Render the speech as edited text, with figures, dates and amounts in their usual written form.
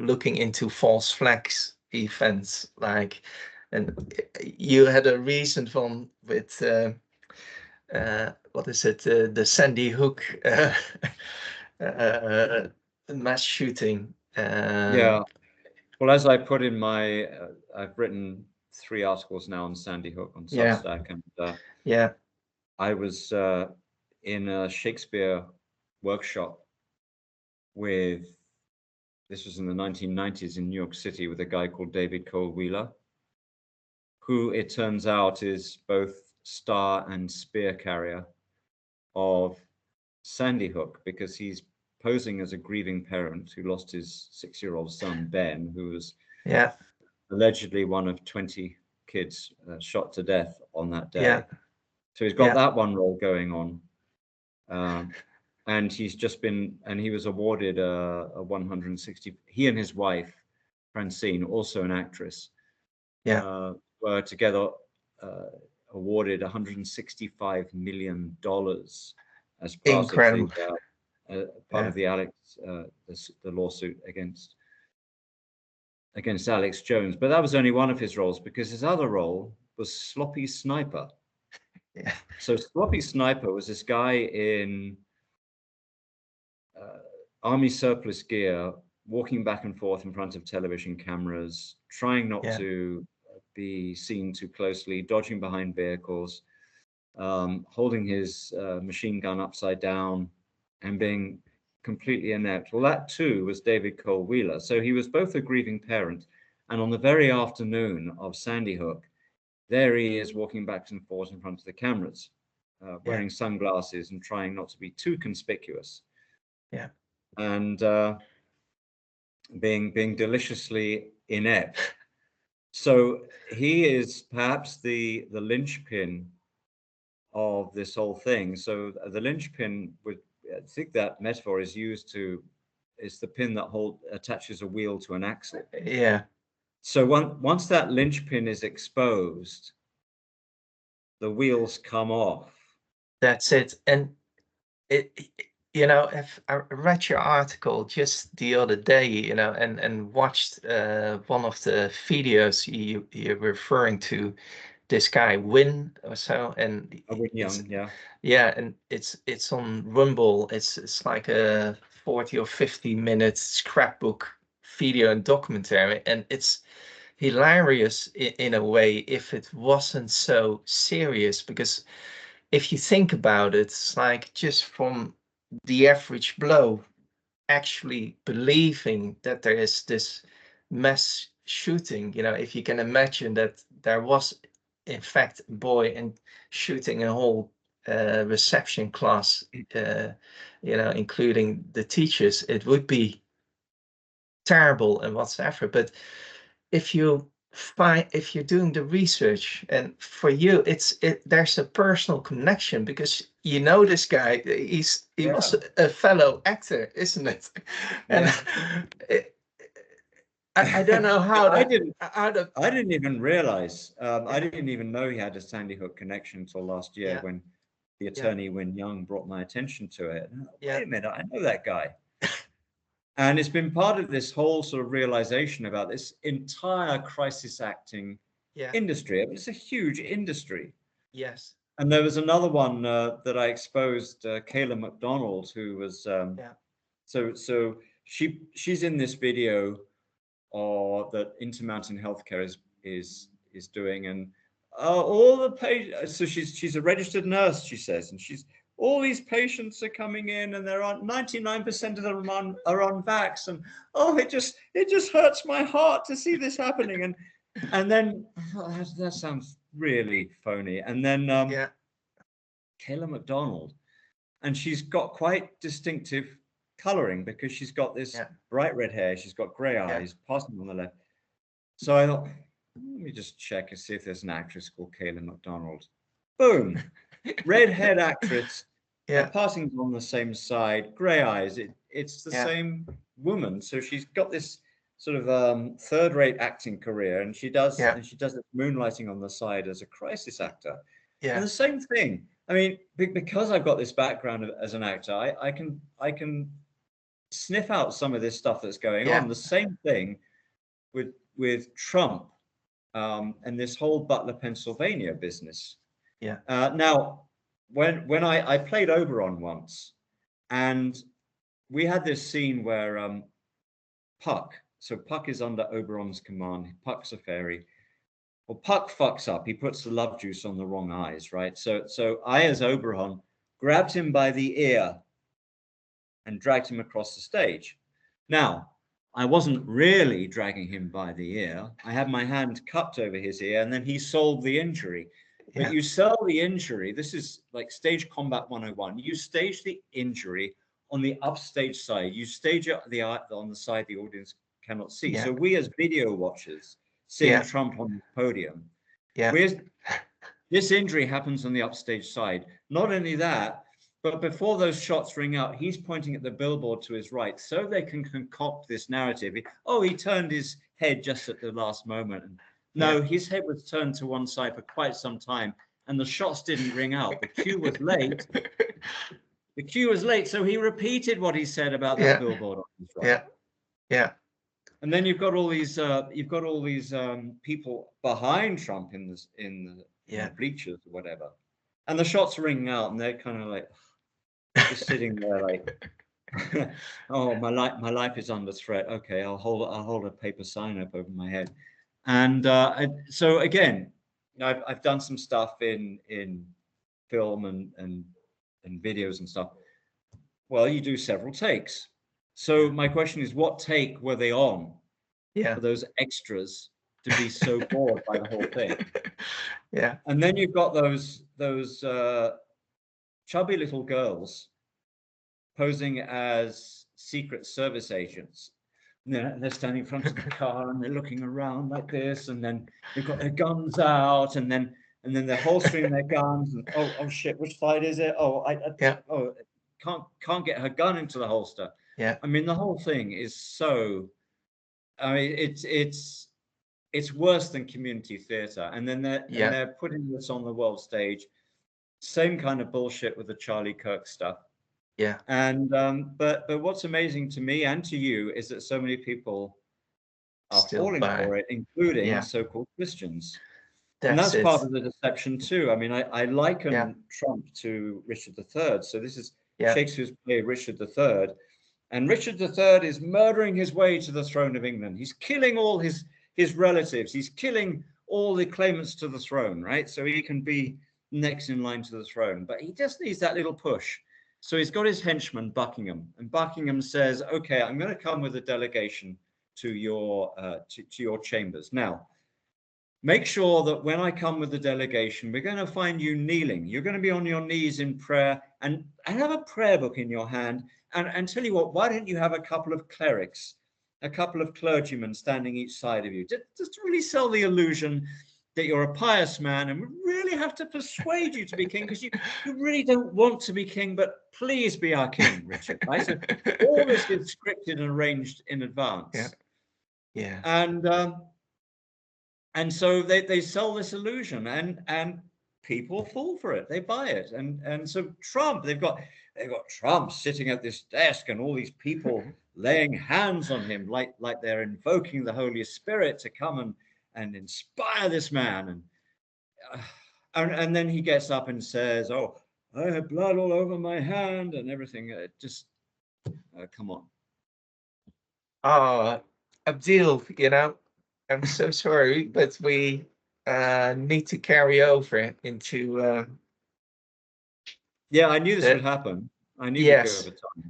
looking into false flags events, like, and you had a recent one with what is it, the Sandy Hook mass shooting. Yeah. Well, as I put in my, I've written 3 articles now on Sandy Hook on Yeah, Substack, and yeah, I was in a Shakespeare workshop with, this was in the 1990s in New York City, with a guy called David Cole Wheeler, who it turns out is both star and spear carrier of Sandy Hook, because he's posing as a grieving parent who lost his 6-year-old son, Ben, who was yeah, allegedly one of 20 kids shot to death on that yeah, day. So he's got yeah. that one role going on. And he's just been, and he was awarded a 160, he and his wife, Francine, also an actress, Yeah, were together awarded $165 million as part of incredible. Yeah, the Alex, the lawsuit against Alex Jones. But that was only one of his roles, because his other role was Sloppy Sniper. yeah, So Sloppy Sniper was this guy in army surplus gear, walking back and forth in front of television cameras, trying not yeah, to be seen too closely, dodging behind vehicles, holding his machine gun upside down, and being completely inept. Well, that too was David Cole Wheeler. So he was both a grieving parent, and on the very afternoon of Sandy Hook, there he is walking back and forth in front of the cameras, yeah, wearing sunglasses and trying not to be too conspicuous, yeah, and being deliciously inept. So he is perhaps the linchpin of this whole thing. So the linchpin, would, I think that metaphor is used to, is the pin that attaches a wheel to an axle. yeah. So once that linchpin is exposed, the wheels come off. That's it. And you know, if I read your article just the other day, you know, and watched one of the videos you're referring to, this guy Wyn or so, and Wyn it's, Young, yeah. yeah, and it's on Rumble. It's like a 40 or 50 minute scrapbook video and documentary, and it's hilarious in a way if it wasn't so serious, because if you think about it, it's like, just from the average blow actually believing that there is this mass shooting, you know, if you can imagine that there was in fact a boy and shooting a whole reception class, you know, including the teachers, it would be terrible and whatsoever. But if you if you're doing the research, and for you there's a personal connection, because you know this guy, he was Yeah, a fellow actor, isn't it? And yeah. it, I don't know how I to didn't how to I didn't even realize. I yeah, didn't even know he had a Sandy Hook connection until last year, yeah, when the yeah, attorney Wyn Young brought my attention to it. And I thought, yeah, wait a minute, I know that guy. And it's been part of this whole sort of realization about this entire crisis acting yeah, industry. I mean, it's a huge industry. yes, And there was another one that I exposed, Kayla McDonald, who was yeah, so she's in this video, or that Intermountain Healthcare is doing, and all the patients. So she's a registered nurse, she says, and she's, all these patients are coming in, and there are 99% of them are on vax, and oh, it just hurts my heart to see this happening, and then oh, that sounds really phony, and then yeah, Kayla McDonald, and she's got quite distinctive coloring, because she's got this yeah, bright red hair, she's got gray yeah, eyes, passing on the left. So I thought, let me just check and see if there's an actress called Kayla McDonald. Boom, redhead actress, yeah, passing on the same side, gray eyes. It's the yeah, same woman. So she's got this sort of third-rate acting career, and yeah, she does it moonlighting on the side as a crisis actor. And yeah, the same thing. I mean, because I've got this background as an actor, I can sniff out some of this stuff that's going Yeah. on. The same thing with Trump and this whole Butler, Pennsylvania business. Yeah. Now, when I played Oberon once, and we had this scene where Puck, so Puck is under Oberon's command. Puck's a fairy. Well, Puck fucks up. He puts the love juice on the wrong eyes, right? So I, as Oberon, grabbed him by the ear and dragged him across the stage. Now, I wasn't really dragging him by the ear. I had my hand cupped over his ear, and then he sold the injury. Yeah. But you sell the injury. This is like stage combat 101. You stage the injury on the upstage side. You stage it on the side the audience cannot see. Yeah. So we, as video watchers, seeing Yeah. Trump on the podium, Yeah. this injury happens on the upstage side. Not only that, but before those shots ring out, he's pointing at the billboard to his right, so they can concoct this narrative. Oh, he turned his head just at the last moment. No, Yeah. his head was turned to one side for quite some time, and the shots didn't ring out. The cue was late. The cue was late, so he repeated what he said about that billboard on his right. Yeah. Yeah. And then you've got all these people behind Trump in the bleachers or whatever, and the shots are ringing out, and they're kind of like just sitting there like, oh, my life is under threat. Okay, I'll hold a paper sign up over my head. And so again, I've done some stuff in film and videos and stuff. Well, you do several takes. So my question is, what take were they on for those extras to be so bored by the whole thing? Yeah. And then you've got those chubby little girls posing as Secret Service agents. They're standing in front of the car and they're looking around like this, and then they've got their guns out, and then they're holstering their guns. And oh shit, which side is it? Oh, can't get her gun into the holster. Yeah. I mean, the whole thing is so. I mean, it's worse than community theatre. And then they're putting this on the world stage. Same kind of bullshit with the Charlie Kirk stuff. Yeah. And but what's amazing to me and to you is that so many people are falling for it, including so-called Christians. And that's part of the deception too. I mean, I liken Trump to Richard III. So this is Shakespeare's play Richard III. And Richard III is murdering his way to the throne of England. He's killing all his relatives. He's killing all the claimants to the throne, right? So he can be next in line to the throne. But he just needs that little push. So he's got his henchman, Buckingham. And Buckingham says, okay, I'm going to come with a delegation to your chambers. Now, make sure that when I come with the delegation, we're going to find you kneeling. You're going to be on your knees in prayer and have a prayer book in your hand. And tell you what, why don't you have a couple of clerics, a couple of clergymen standing each side of you, just to really sell the illusion that you're a pious man, and we really have to persuade you to be king, because you really don't want to be king, but please be our king, Richard. Right? So all this is scripted and arranged in advance. Yeah. And so they sell this illusion, and people fall for it. They buy it. And so Trump, they've got Trump sitting at this desk, and all these people laying hands on him like they're invoking the Holy Spirit to come and inspire this man. And then he gets up and says, oh, I have blood all over my hand and everything. Come on. Abdil, I'm so sorry, but we need to carry over into I knew this would happen. I knew we'd go over time.